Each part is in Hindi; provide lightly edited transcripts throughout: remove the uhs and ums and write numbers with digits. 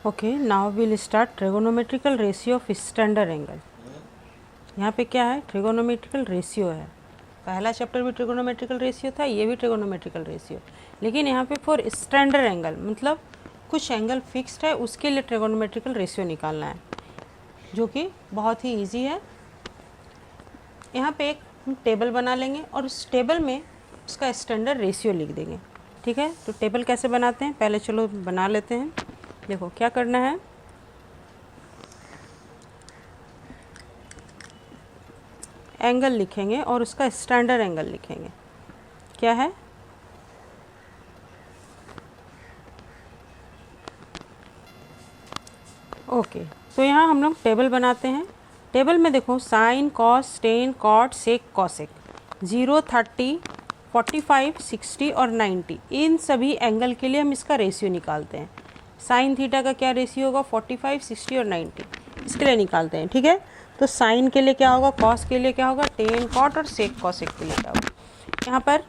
Okay, now will start trigonometrical ratio of standard angle. यहाँ पे क्या है? ट्रिगोनोमेट्रिकल रेशियो है। पहला चैप्टर भी ट्रिगोनोमेट्रिकल रेशियो था, ये भी ट्रिगोनोमेट्रिकल रेशियो, लेकिन यहाँ पे फॉर स्टैंडर्ड एंगल मतलब कुछ एंगल फिक्स्ड है, उसके लिए ट्रिगोनोमेट्रिकल रेशियो निकालना है, जो कि बहुत ही ईजी है। यहाँ पे एक टेबल बना लेंगे और उस टेबल में उसका स्टैंडर्ड रेशियो लिख देंगे। ठीक है, तो टेबल कैसे बनाते हैं, पहले चलो बना लेते हैं। देखो क्या करना है, एंगल लिखेंगे और उसका स्टैंडर्ड एंगल लिखेंगे। क्या है? ओके, तो यहाँ हम लोग टेबल बनाते हैं। टेबल में देखो sign, cos, ten, cot, sec, cosec, 0, 30, 45, 60 और 90, इन सभी एंगल के लिए हम इसका रेशियो निकालते हैं। साइन थीटा का क्या रेशियो होगा? 45, 60 और 90, इसके लिए निकालते हैं। ठीक है, तो साइन के लिए क्या होगा, कॉस के लिए क्या होगा, टेन कॉट, और सेक कॉसेक के लिए क्या होगा। यहाँ पर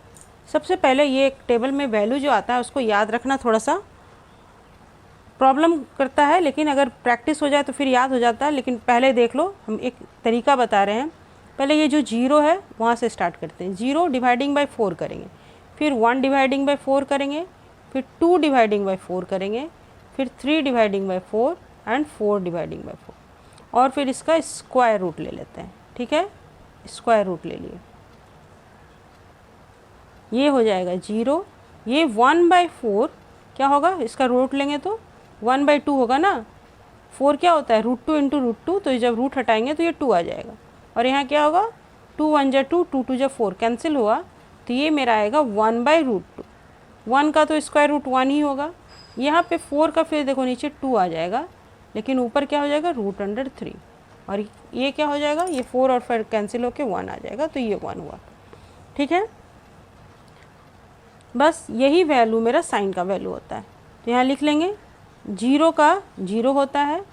सबसे पहले ये एक टेबल में वैल्यू जो आता है उसको याद रखना थोड़ा सा प्रॉब्लम करता है, लेकिन अगर प्रैक्टिस हो जाए तो फिर याद हो जाता है। लेकिन पहले देख लो, हम एक तरीका बता रहे हैं। पहले ये जो 0 है वहाँ से स्टार्ट करते हैं। 0 डिवाइडिंग बाई 4 करेंगे, फिर 1 डिवाइडिंग बाई 4 करेंगे, फिर 2 डिवाइडिंग बाई 4 करेंगे, फिर 3 dividing by 4 and 4 dividing by 4, और फिर इसका स्क्वायर रूट ले लेते हैं। ठीक है, स्क्वायर रूट ले लिए, ये हो जाएगा 0। ये 1/4 क्या होगा, इसका रूट लेंगे तो 1/2 होगा ना। 4 क्या होता है, √2 इंटू √2, तो जब रूट हटाएंगे तो ये 2 आ जाएगा। और यहाँ क्या होगा, 2 1 जा 2, 2 2 जा 4, कैंसिल हुआ, तो ये मेरा आएगा 1/√2। 1 का तो स्क्वायर रूट 1 ही होगा। यहाँ पे 4 का फिर देखो नीचे 2 आ जाएगा, लेकिन ऊपर क्या हो जाएगा, √3। और ये क्या हो जाएगा, ये 4 और फिर कैंसिल होके 1 आ जाएगा, तो ये 1 हुआ। ठीक है, बस यही वैल्यू मेरा साइन का वैल्यू होता है। तो यहाँ लिख लेंगे 0 का 0 होता है,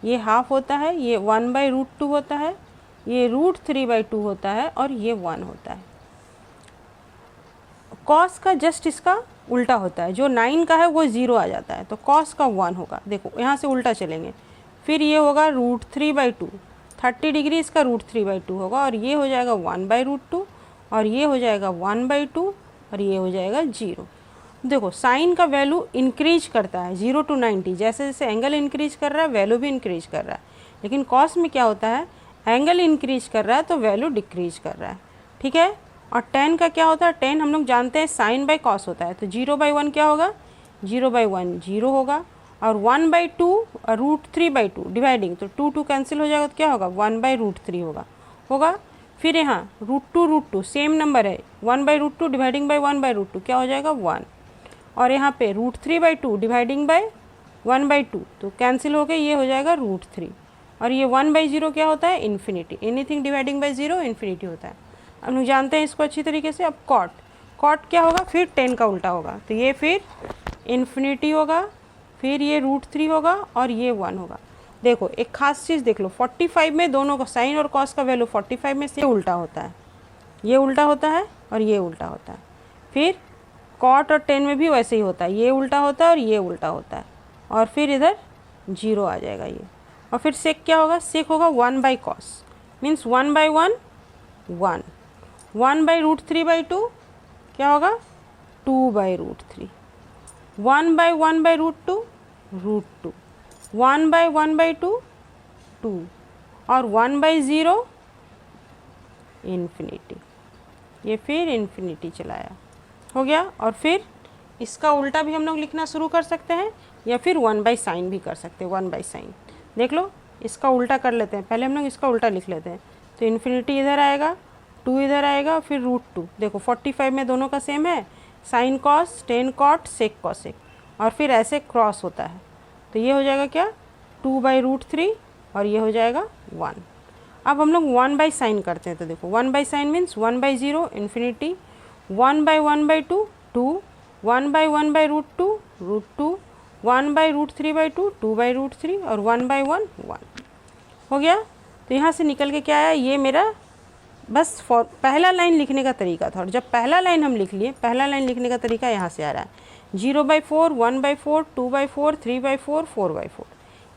ये हाफ होता है, ये 1/√2 होता है, ये √3/2 होता है, और ये 1 होता है। कॉस का जस्ट इसका उल्टा होता है, जो 9 का है वो 0 आ जाता है, तो कॉस का 1 होगा। देखो यहाँ से उल्टा चलेंगे, फिर ये होगा √3/2, 30 डिग्री इसका √3/2 होगा, और ये हो जाएगा 1/√2, और ये हो जाएगा 1/2, और ये हो जाएगा 0। देखो साइन का वैल्यू इंक्रीज करता है 0 to 90, जैसे जैसे एंगल इंक्रीज कर रहा है वैल्यू भी इंक्रीज कर रहा है। लेकिन कॉस में क्या होता है, एंगल इंक्रीज कर रहा है तो वैल्यू डिक्रीज कर रहा है। ठीक है, और टेन का क्या होता है, टेन हम लोग जानते हैं साइन बाई कॉस होता है, तो 0/1 क्या होगा, 0/1 0 होगा, और 1/2 और √3/2 डिवाइडिंग, तो 2 2 कैंसिल हो जाएगा, तो क्या होगा, 1/√3 होगा। फिर यहाँ √2 सेम नंबर है, 1/√2 डिवाइडिंग बाई 1/√2 क्या हो जाएगा, 1, और यहाँ पे √3/2 डिवाइडिंग बाई 1/2, तो कैंसिल हो के ये हो जाएगा √3, और ये 1/0 क्या होता है, infinity. Anything dividing by 0 infinity होता है। हम लोग जानते हैं इसको अच्छी तरीके से। अब कॉट क्या होगा, फिर 10 का उल्टा होगा, तो ये फिर इन्फिनिटी होगा, फिर ये √3 होगा, और ये 1 होगा। देखो एक खास चीज़ देख लो, 45 में दोनों का साइन और कॉस का वैल्यू 45 में से उल्टा होता है, ये उल्टा होता है और ये उल्टा होता है। फिर कॉट और 10 में भी वैसे ही होता है, ये उल्टा होता है और ये उल्टा होता है, और फिर इधर 0 आ जाएगा ये। और फिर सेक क्या होगा, सेक होगा 1/cos, मीन्स 1/1 1, 1/√3/2 क्या होगा, 2/√3, 1/1/√2 √2, 1/1/2 2, और 1/0 इन्फिनिटी। ये फिर इन्फिनिटी चलाया, हो गया। और फिर इसका उल्टा भी हम लोग लिखना शुरू कर सकते हैं, या फिर 1/sin भी कर सकते हैं। 1/sin देख लो, इसका उल्टा कर लेते हैं, पहले हम लोग इसका उल्टा लिख लेते हैं। तो इन्फिनिटी इधर आएगा, 2 इधर आएगा, फिर √2। देखो 45 में दोनों का सेम है, sine cos, 10 cot, sec cosec, और फिर ऐसे क्रॉस होता है, तो ये हो जाएगा क्या, 2/√3, और ये हो जाएगा 1। अब हम लोग 1/sin करते हैं, तो देखो 1/sin मीन्स 1/0 इन्फिनिटी, 1/1/2 2, 1/1/√2 √2, 1/√3/2 2/√3, और 1/1 1 हो गया। तो यहाँ से निकल के क्या आया, ये मेरा बस पहला लाइन लिखने का तरीका था, और जब पहला लाइन हम लिख लिए, पहला लाइन लिखने का तरीका यहाँ से आ रहा है 0/4, 1/4, 2/4, 3/4, 4/4।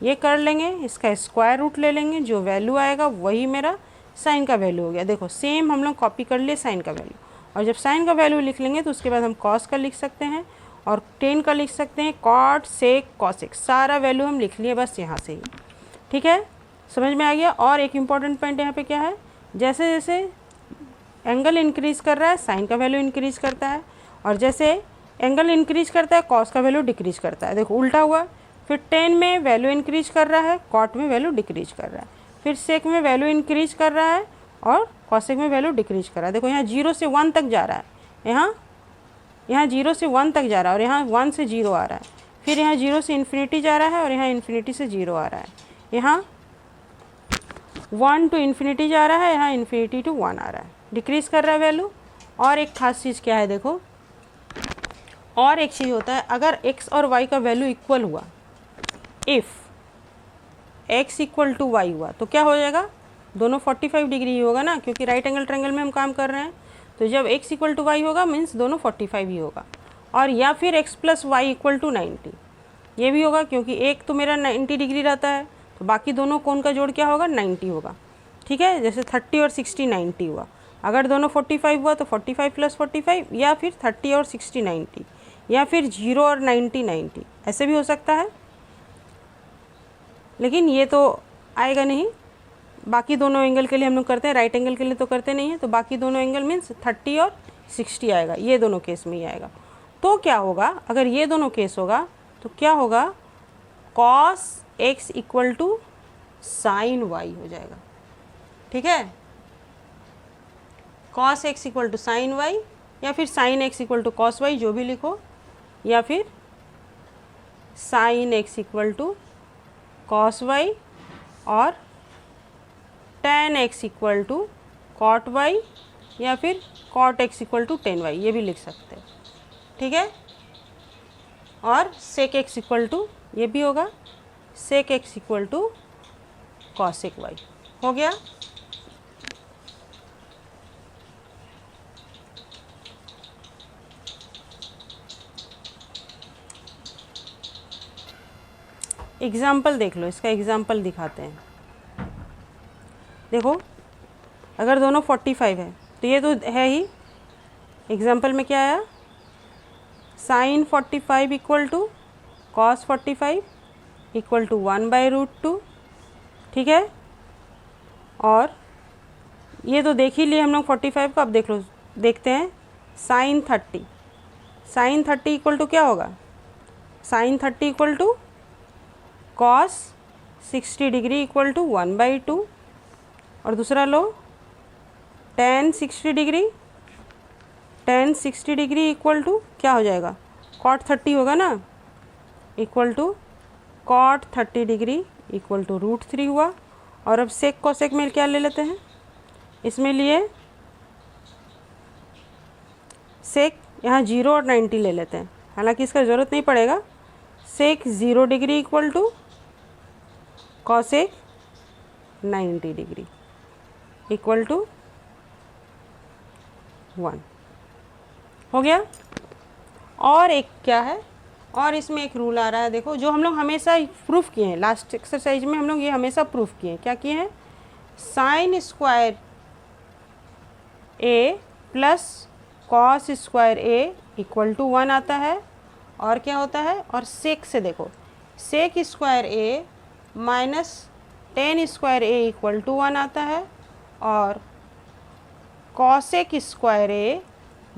ये कर लेंगे, इसका स्क्वायर रूट ले लेंगे, जो वैल्यू आएगा वही मेरा साइन का वैल्यू हो गया। देखो सेम हम लोग कॉपी कर लिए साइन का वैल्यू, और जब साइन का वैल्यू लिख लेंगे तो उसके बाद हम कॉस का लिख सकते हैं और टेन का लिख सकते हैं, कॉट, सेक, कॉसेक, सारा वैल्यू हम लिख लिए बस यहाँ से ही। ठीक है, समझ में आ गया। और एक इम्पॉर्टेंट पॉइंट यहाँ पे क्या है, जैसे जैसे एंगल इंक्रीज़ कर रहा है साइन का वैल्यू इंक्रीज़ करता है, और जैसे एंगल इंक्रीज़ करता है कॉस का वैल्यू डिक्रीज़ करता है। देखो उल्टा हुआ, फिर टेन में वैल्यू इंक्रीज़ कर रहा है, कॉट में वैल्यू डिक्रीज़ कर रहा है, फिर सेक में वैल्यू इंक्रीज़ कर रहा है और कॉसेक में वैल्यू डिक्रीज़ कर रहा है। देखो यहाँ 0 से 1 तक जा रहा है, यहाँ 0 से 1 तक जा रहा है, और यहाँ 1 से 0 आ रहा है, फिर यहाँ 0 से इन्फिनिटी जा रहा है और यहाँ इन्फिनिटी से 0 आ रहा है, यहाँ 1 टू इन्फिनिटी जा रहा है, यहाँ इन्फिनिटी टू 1 आ रहा है, डिक्रीज़ कर रहा है वैल्यू। और एक खास चीज़ क्या है, देखो और एक चीज़ होता है, अगर x और y का वैल्यू इक्वल हुआ, if x equal to y हुआ तो क्या हो जाएगा, दोनों 45 डिग्री ही होगा ना, क्योंकि राइट एंगल ट्रायंगल में हम काम कर रहे हैं। तो जब x इक्वल टू वाई होगा मीन्स दोनों 45 ही होगा। और या फिर x plus y equal to 90, ये भी होगा, क्योंकि एक तो मेरा 90 डिग्री रहता है, तो बाकी दोनों कोण का जोड़ क्या होगा, 90 होगा। ठीक है, जैसे 30 और 60 90 हुआ, अगर दोनों 45 हुआ तो 45 प्लस 45, या फिर 30 और 60 90, या फिर 0 और 90 90, ऐसे भी हो सकता है। लेकिन ये तो आएगा नहीं, बाकी दोनों एंगल के लिए हम लोग करते हैं, राइट एंगल के लिए तो करते नहीं हैं, तो बाकी दोनों एंगल मीन्स 30 और 60 आएगा, ये दोनों केस में ही आएगा। तो क्या होगा, अगर ये दोनों केस होगा तो क्या होगा, cos x equal to sine y हो जाएगा। ठीक है, cos x equal to sine y, या फिर sine x equal to cos y, जो भी लिखो, या फिर sine x equal to cos y और tan x equal to cot y, या फिर cot x equal to tan y, ये भी लिख सकते हैं। ठीक है, और सेक x इक्वल टू, ये भी होगा sec x equal to cosec y. हो गया। एग्ज़ाम्पल देख लो, इसका एग्ज़ाम्पल दिखाते हैं। देखो अगर दोनों 45 है तो ये तो है ही, एग्ज़ाम्पल में क्या आया, sine 45 equal to cos 45 equal to 1/√2। ठीक है, और ये तो देख ही लिए हम लोग 45 का। अब देख लो, देखते हैं साइन 30, साइन 30 इक्वल टू क्या होगा, sine 30 equal to cos 60 degree equal to 1/2। और दूसरा लो tan 60 degree, tan 60 degree equal to क्या हो जाएगा, कॉट 30 होगा ना, equal to cot 30 degree equal to √3 हुआ। और अब सेक कोसेक में क्या ले लेते हैं, इसमें लिए सेक यहाँ 0 और 90 ले लेते हैं, हालांकि इसका ज़रूरत नहीं पड़ेगा। Sec 0 degree equal to cosec 90 degree equal to 1 हो गया। और एक क्या है, और इसमें एक रूल आ रहा है, देखो जो हम लोग हमेशा प्रूफ किए हैं, लास्ट एक्सरसाइज में हम लोग ये हमेशा प्रूफ किए हैं। क्या किए हैं, sine square A plus cos square A equal to 1 आता है। और क्या होता है, और सेक से देखो, sec square A minus tan square A equal to 1 आता है, और cosec square A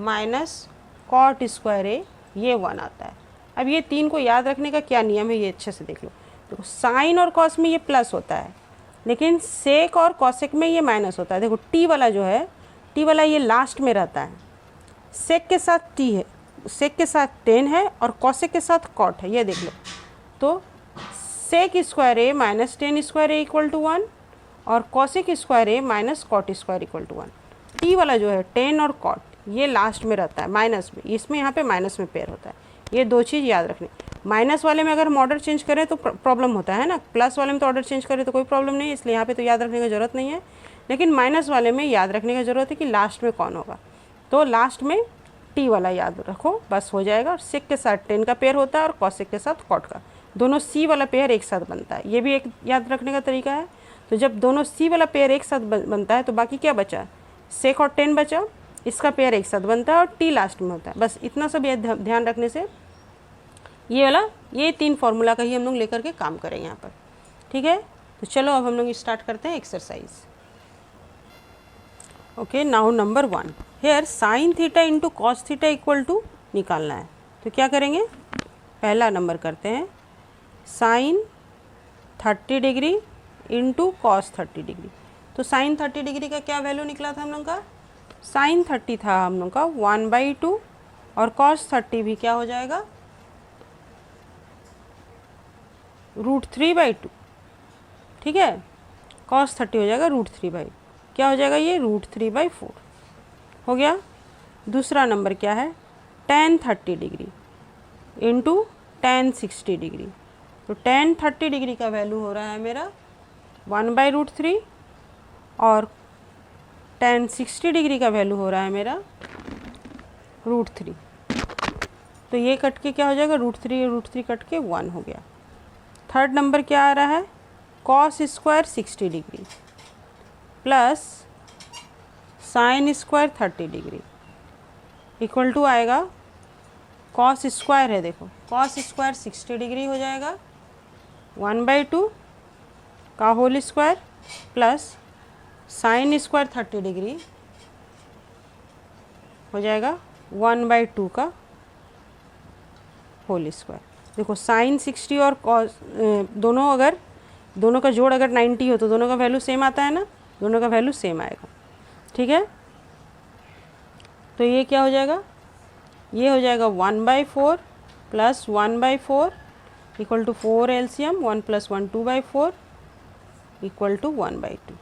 minus cot square A, ये 1 आता है। अब ये तीन को याद रखने का क्या नियम है, ये अच्छे से देख लो। देखो साइन और कॉस में ये प्लस होता है, लेकिन सेक और कॉसेक में ये माइनस होता है। देखो टी वाला जो है, टी वाला ये लास्ट में रहता है, सेक के साथ टी है, सेक के साथ टेन है, और कॉसेक के साथ कॉट है, ये देख लो। तो sec square A minus tan square A equal to 1, और cosec square A minus cot square equal to 1। T वाला जो है टेन और कॉट, ये लास्ट में रहता है, माइनस में, इसमें यहाँ पे माइनस में पेयर होता है। ये दो चीज़ याद रखनी। माइनस वाले में अगर हम ऑर्डर चेंज करें तो प्रॉब्लम होता है ना, प्लस वाले में तो ऑर्डर चेंज करें तो कोई प्रॉब्लम नहीं है, इसलिए यहाँ पे तो याद रखने की ज़रूरत नहीं है। लेकिन माइनस वाले में याद रखने की ज़रूरत है कि लास्ट में कौन होगा, तो लास्ट में टी वाला याद रखो, बस हो जाएगा। और सेक के साथ टेन का पेयर होता है और कॉसेक के साथ कॉट का, दोनों सी वाला पेयर एक साथ बनता है, ये भी एक याद रखने का तरीका है। तो जब दोनों सी वाला पेयर एक साथ बनता है तो बाकी क्या बचा, सेक और टेन बचा, इसका पेयर एक साथ बनता है और टी लास्ट में होता है। बस इतना सब ये ध्यान रखने से ये वाला, ये 3 फॉर्मूला का ही हम लोग लेकर के काम करेंगे यहाँ पर, ठीक है। तो चलो अब हम लोग स्टार्ट करते हैं exercise. Okay, now number 1, here sine theta into cos theta equal to निकालना है। तो क्या करेंगे, पहला नंबर करते हैं sine 30 degree into cos 30 degree. तो साइन 30 डिग्री का क्या वैल्यू निकला था हम लोग का, साइन 30 था हम लोग का 1/2 और कॉस 30 भी क्या हो जाएगा √3/2, ठीक है। कॉस 30 हो जाएगा √3/, क्या हो जाएगा ये √3/4 हो गया। दूसरा नंबर क्या है, tan 30 degree into tan 60 degree. तो tan 30 डिग्री का वैल्यू हो रहा है मेरा 1/√3 और tan 60 डिग्री का वैल्यू हो रहा है मेरा √3। तो ये कट के क्या हो जाएगा √3 कट के 1 हो गया। थर्ड नंबर क्या आ रहा है, cos square 60 degree plus sine square 30 degree equal to आएगा, कॉस स्क्वायर है, देखो कॉस स्क्वायर 60 डिग्री हो जाएगा 1/2 का whole square plus sine square 30 degree हो जाएगा 1/2 का होल स्क्वायर। देखो साइन 60 और कॉस दोनों, अगर दोनों का जोड़ अगर 90 हो तो दोनों का वैल्यू सेम आता है ना, दोनों का वैल्यू सेम आएगा, ठीक है। तो ये क्या हो जाएगा, ये हो जाएगा 1/4 plus 1/4 equal to 4 LCM, 1 + 1 2/4 equal to 1/2।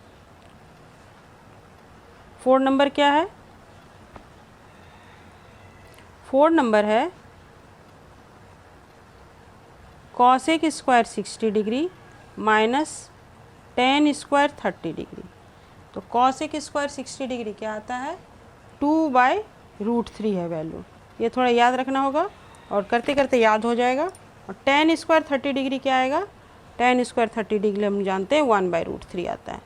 4 number क्या है, 4 नंबर है cosec square 60 degree minus tan square 30 degree. तो कॉसेक स्क्वायर 60 डिग्री क्या आता है 2/√3 है वैल्यू, ये थोड़ा याद रखना होगा और करते करते याद हो जाएगा। और tan स्क्वायर 30 डिग्री क्या आएगा, tan स्क्वायर 30 डिग्री हम जानते हैं 1/√3 आता है,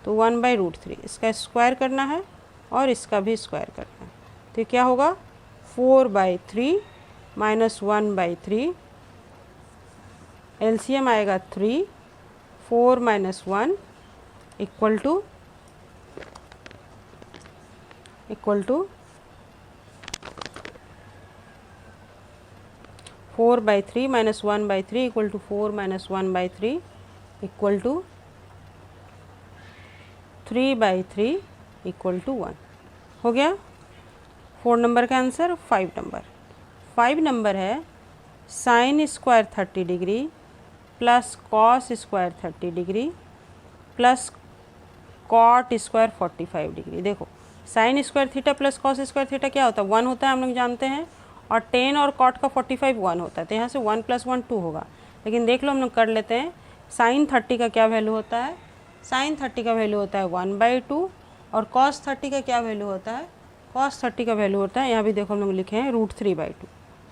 तो 1/√3 इसका स्क्वायर करना है और इसका भी स्क्वायर करना है। तो क्या होगा 4/3 माइनस 1/3, एलसीएम आएगा 3, 4 - 1 equal to 4/3 minus 1/3 equal to 4 - 1/3 equal to 3/3 equal to 1 हो गया। 4 नंबर का आंसर। 5 नंबर है sine square 30 degree plus cos square 30 degree plus cot square 45 degree. देखो sine square theta plus cos square theta क्या होता है 1 होता है, हम लोग जानते हैं, और tan और कॉट का 45 1 होता है, तो यहाँ से 1 + 1 2 होगा। लेकिन देख लो हम लोग कर लेते हैं, साइन 30 का क्या वैल्यू होता है, साइन 30 का वैल्यू होता है 1/2 और कॉस 30 का क्या वैल्यू होता है, कॉस 30 का वैल्यू होता है, यहाँ भी देखो हम लोग लिखे हैं √3/2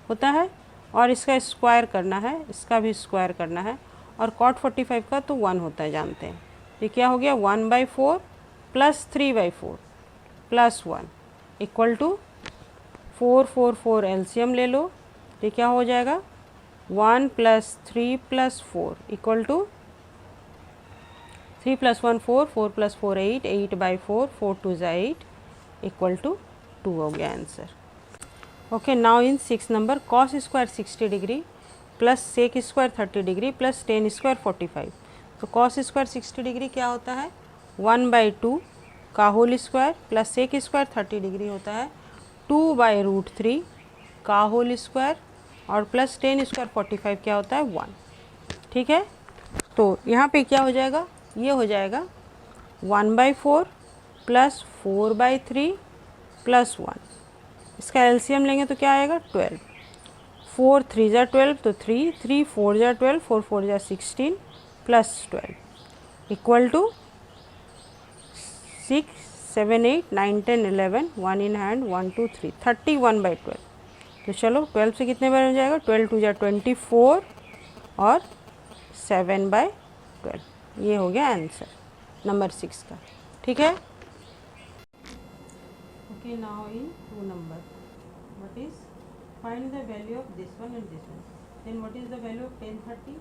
होता है, और इसका स्क्वायर करना है, इसका भी स्क्वायर करना है, और कॉट 45 का तो 1 होता है जानते हैं। ये क्या हो गया 1/4 plus 3/4 plus 1 equal to 4 4 4 LCM ले लो, ये क्या हो जाएगा 1 + 3 + 4 इक्वल टू 3 + 1 4, 4 + 4 8, 8/4, 4 2 = 8 इक्वल टू 2 हो गया answer. Okay, now in 6 number cos square 60 degree plus sec square 30 degree plus tan square 45। तो कॉस स्क्वायर 60 डिग्री क्या होता है 1/2 का whole square plus sec square 30 degree होता है 2/√3 का होल स्क्वायर और प्लस tan स्क्वायर 45 क्या होता है 1, ठीक है। तो यहाँ पे क्या हो जाएगा, ये हो जाएगा 1/4 प्लस 4/3 प्लस 1, इसका एलसीएम लेंगे तो क्या आएगा 12, 4 3 = 12 तो 3, 3 4 = 12, 4 4 = 16 plus 12 equal to 6 7 8 9 10 11 1 in hand 1 2 3 31/12। तो चलो 12 से कितने बार हो जाएगा, 12 2 जा 24 और 7/12। ये हो गया आंसर नंबर 6 का। ठीक है। Okay, now in 2 number, what is find the value of this one and this one. Then what is the value of 1030।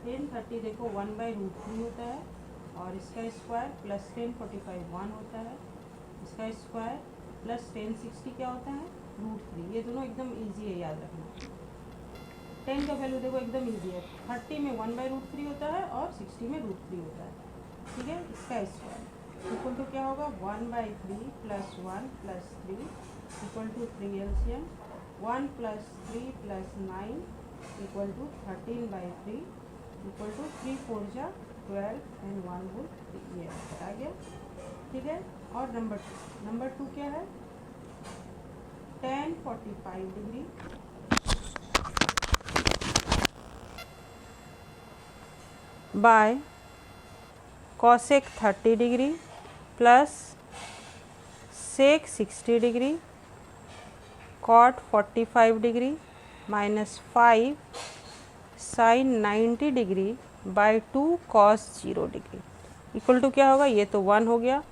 1030 देखो 1/√3 होता है और इसका स्क्वायर प्लस 1045 1 होता है, इसका स्क्वायर प्लस 1060 क्या होता है, √3। ये दोनों एकदम इजी है, याद रखना। 10 का वैल्यू देखो एकदम इजी है, 30 में 1/√3 होता है और 60 में √3 होता है। ठीक है, इसका स्क्वायर इक्वल टू क्या होगा, 1/3 plus 1 plus 3 equal to 3 LCM, 1 plus 3 plus 9 equal to 13/3 equal to 3 4 जा 12 एंड 1 गुड 3। ये आ गया। ठीक है। और नंबर टू क्या है, tan 45 degree by cosec 30 degree plus sec 60 degree cot 45 degree minus 5 sin 90 degree by 2 cos 0 degree equal to क्या होगा, ये तो 1 हो गया।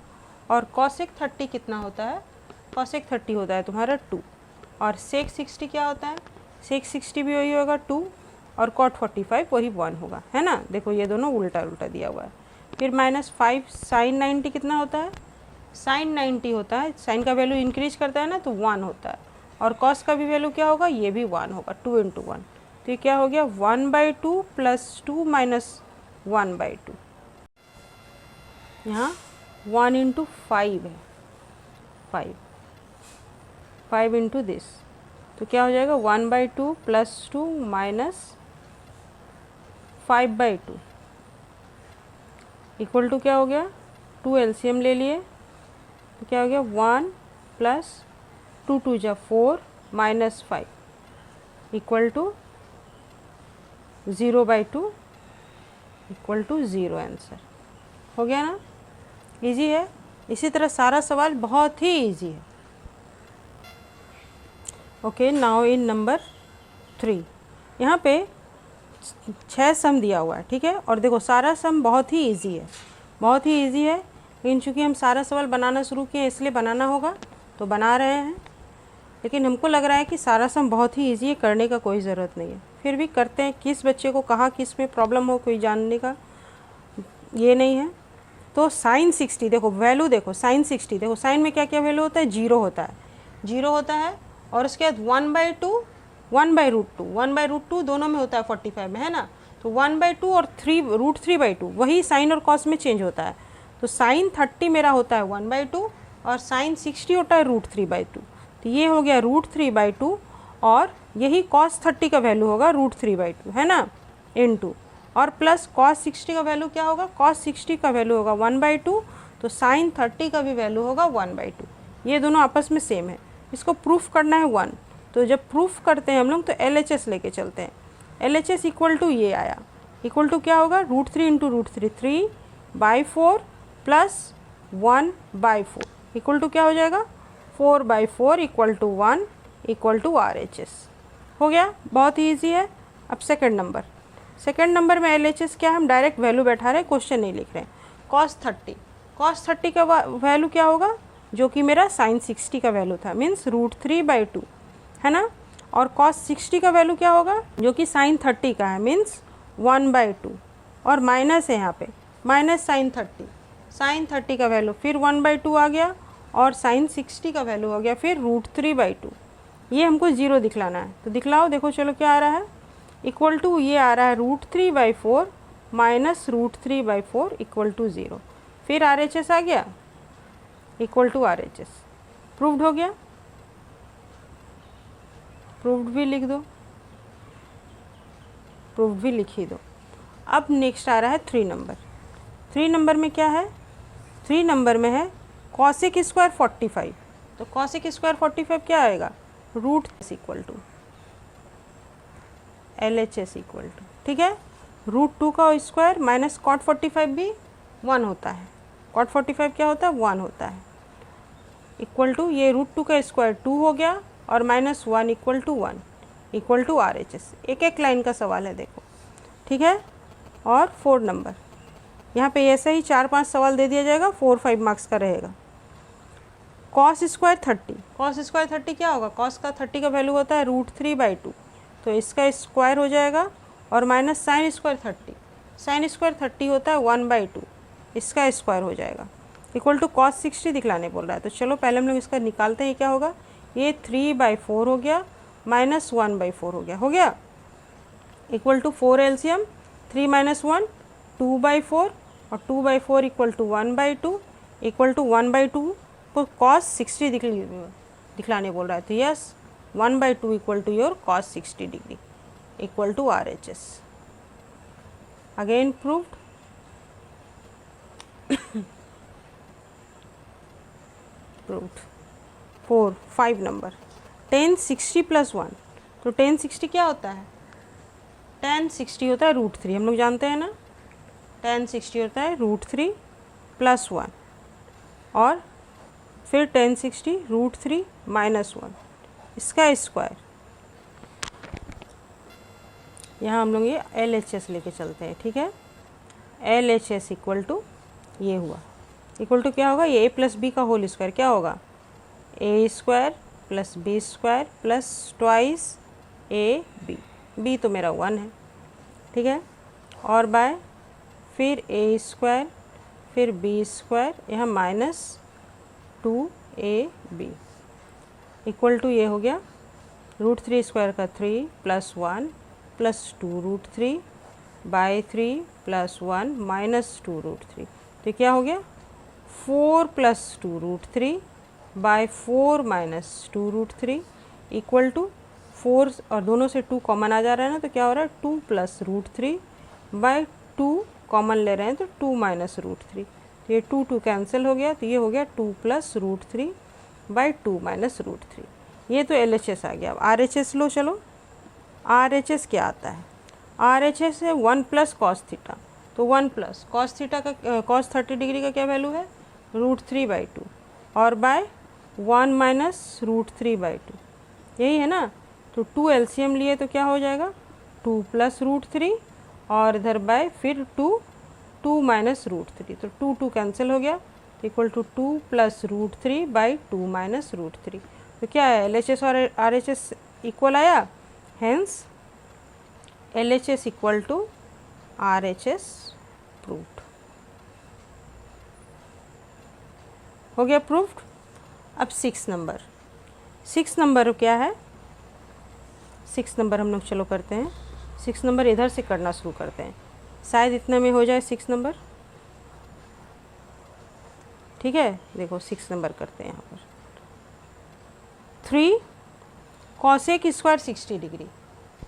और cosec 30 कितना होता है, cosec 30 होता है तुम्हारा 2 और sec 60 क्या होता है, sec 60 भी वही होगा 2 और cot 45 वही 1 होगा, है ना। देखो ये दोनों उल्टा उल्टा दिया हुआ है। फिर माइनस 5 sin 90 कितना होता है, sin 90 होता है, साइन का वैल्यू इंक्रीज करता है ना तो 1 होता है और cos का भी वैल्यू क्या होगा, ये भी 1 होगा, 2 × 1। तो ये क्या हो गया 1/2 प्लस 2 माइनस 1/2। यहाँ 1 × 5 है, 5 × दिस, तो क्या हो जाएगा 1/2 प्लस 2 माइनस 5/2 इक्वल टू क्या हो गया, 2 एलसीएम ले लिए तो क्या हो गया 1 प्लस 2 2 जा 4 minus 5 equal to 0/2 equal to 0। Answer हो गया ना, इजी है। इसी तरह सारा सवाल बहुत ही इजी है। ओके, नाउ इन नंबर 3, यहाँ पे 6 सम दिया हुआ है। ठीक है, और देखो सारा सम बहुत ही इजी है, बहुत ही इजी है, लेकिन चूँकि हम सारा सवाल बनाना शुरू किए इसलिए बनाना होगा तो बना रहे हैं। लेकिन हमको लग रहा है कि सारा सम बहुत ही इजी है, करने का कोई ज़रूरत नहीं है, फिर भी करते हैं। किस बच्चे को कहाँ किस में प्रॉब्लम हो कोई जानने का ये नहीं है। तो sin 60 देखो वैल्यू, देखो sin 60 देखो, साइन में क्या क्या वैल्यू होता है, 0 होता है, 0 होता है और उसके बाद 1/2 1/√2 1/√2 दोनों में होता है 45 में, है ना। तो 1/2 और 3√3/2 वही साइन और कॉस में चेंज होता है। तो sin 30 मेरा होता है 1/2 और sin 60 होता है √3/2। तो ये हो गया √3/2 और यही cos 30 का वैल्यू होगा √3/2, है ना, इनटू और प्लस cos 60 का वैल्यू क्या होगा, cos 60 का वैल्यू होगा 1/2, तो sin 30 का भी वैल्यू होगा 1/2। ये दोनों आपस में सेम है, इसको प्रूफ करना है 1। तो जब प्रूफ करते हैं हम लोग तो LHS लेके चलते हैं। LHS इक्वल टू ये आया, इक्वल टू क्या होगा, √3 × √3 3/4 प्लस 1/4 इक्वल टू क्या हो जाएगा 4/4 equal to 1 equal to RHS। हो गया, बहुत ही ईजी है। अब सेकंड नंबर में LHS क्या, हम डायरेक्ट वैल्यू बैठा रहे हैं, क्वेश्चन नहीं लिख रहे हैं। cos 30 का वैल्यू क्या होगा, जो कि मेरा sin 60 का वैल्यू था, मीन्स √3/2, है ना। और cos 60 का वैल्यू क्या होगा, जो कि sin 30 का है, मीन्स 1/2 और माइनस है यहाँ पे, माइनस sin 30 का वैल्यू फिर 1/2 आ गया और sin 60 का वैल्यू हो गया फिर √3/2। ये हमको 0 दिखलाना है, तो दिखलाओ। देखो चलो क्या आ रहा है, इक्वल टू ये आ रहा है √3/4 माइनस √3/4 इक्वल टू 0। फिर RHS आ गया इक्वल टू RHS। प्रूव्ड हो गया, प्रूव्ड भी लिख दो, प्रूव्ड भी लिख ही दो। अब नेक्स्ट आ रहा है 3 नंबर। 3 नंबर में क्या है, 3 नंबर में है cosec स्क्वायर 45। तो cosec स्क्वायर 45 क्या आएगा, root equal to LHS equal to, ठीक है, √2 का स्क्वायर माइनस cot 45 भी 1 होता है, कॉट 45 क्या होता है, 1 होता है, इक्वल टू ये √2 का स्क्वायर 2 हो गया और -1 equal to 1 equal to RHS। एक एक लाइन का सवाल है देखो, ठीक है। और 4 नंबर, यहाँ पे ऐसे ही 4-5 सवाल दे दिया जाएगा, 4-5 मार्क्स का रहेगा। कॉस स्क्वायर 30, कॉस स्क्वायर 30 क्या होगा, कॉस का 30 का वैल्यू होता है √3/2, तो इसका स्क्वायर हो जाएगा और minus sign square 30, sign square 30 होता है 1/2, इसका स्क्वायर हो जाएगा इक्वल टू कॉस 60 दिखलाने बोल रहा है। तो चलो पहले हम लोग इसका निकालते हैं, क्या होगा, ये 3/4 हो गया माइनस 1/4 हो गया इक्वल टू 4 LCM 3 - 1 2/4 और 2/4 इक्वल टू 1/2 इक्वल टू 1/2 को कॉस 60 दिखलाने बोल रहा है। तो yes 1/2 equal to your cos 60 degree equal to RHS। Again proved. Proved. 5 number, tan 60 + 1, तो tan 60 क्या होता है, tan 60 होता है √3, हम लोग जानते हैं ना, tan 60 होता है √3 + 1 और फिर tan 60 √3 - 1, इसका स्क्वायर। यहाँ हम लोग ये LHS लेके चलते हैं, ठीक है। LHS इक्वल टू ये हुआ, इक्वल टू क्या होगा, ये a + b का होल स्क्वायर क्या होगा, a² + b² + 2ab, b तो मेरा 1 है, ठीक है, और बाय फिर a² फिर b², यहाँ -2ab इक्वल टू ये हो गया √3² का 3 + 1 + 2√3 बाय 3 + 1 -2√3, तो क्या हो गया 4 + 2√3 बाय 4 -2√3 इक्वल टू 4, और दोनों से 2 कॉमन आ जा रहा है ना, तो क्या हो रहा है 2 + √3 बाय 2 कॉमन ले रहे हैं तो 2 - √3, तो ये 2 कैंसिल हो गया, तो ये हो गया 2 + √3 बाय 2 - √3। ये तो LHS आ गया। अब RHS लो, चलो RHS क्या आता है, RHS है 1 + cos थीटा, तो 1 + cos थीटा का cos 30 डिग्री का क्या वैल्यू है √3/2 और बाय 1 - √3/2, यही है ना। तो 2 LCM लिए तो क्या हो जाएगा 2 + √3 और इधर बाय फिर 2 - √3, तो 2 कैंसिल हो गया इक्वल टू 2 + √3 बाई 2 - √3, तो क्या है LHS और RHS इक्वल आया, hence LHS equal to RHS proved. हो गया प्रूव्ड। अब 6 नंबर, 6 नंबर क्या है, 6 नंबर हम लोग चलो करते हैं। 6 नंबर इधर से करना शुरू करते हैं, शायद इतने में हो जाए 6 नंबर, ठीक है। देखो 6 नंबर करते हैं यहाँ पर 3 cosec स्क्वायर 60 डिग्री,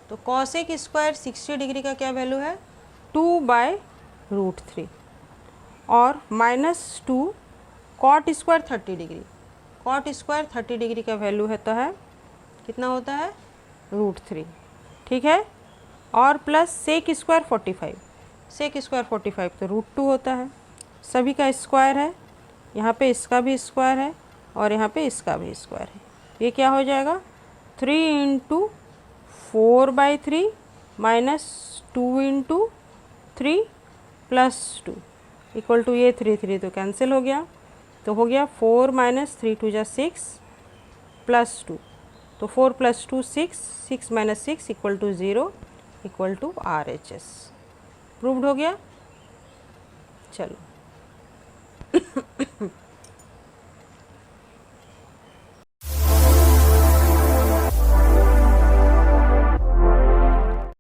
तो cosec स्क्वायर 60 डिग्री का क्या वैल्यू है 2/√3 और -2 cot square 30 degree, cot square 30 degree का वैल्यू है तो है कितना होता है √3, ठीक है, और plus sec square 45, sec square 45 तो √2 होता है, सभी का स्क्वायर है, यहाँ पे इसका भी स्क्वायर है और यहाँ पे इसका भी स्क्वायर है, ये क्या हो जाएगा 3 × 4/3 -2 × 3 + 2 इक्वल टू ये 3 तो कैंसिल हो गया, तो हो गया 4 - 3 × 2 = 6 + 2, तो 4 + 2 6, 6 - 6 equal to 0 equal to RHS। Proved हो गया। चलो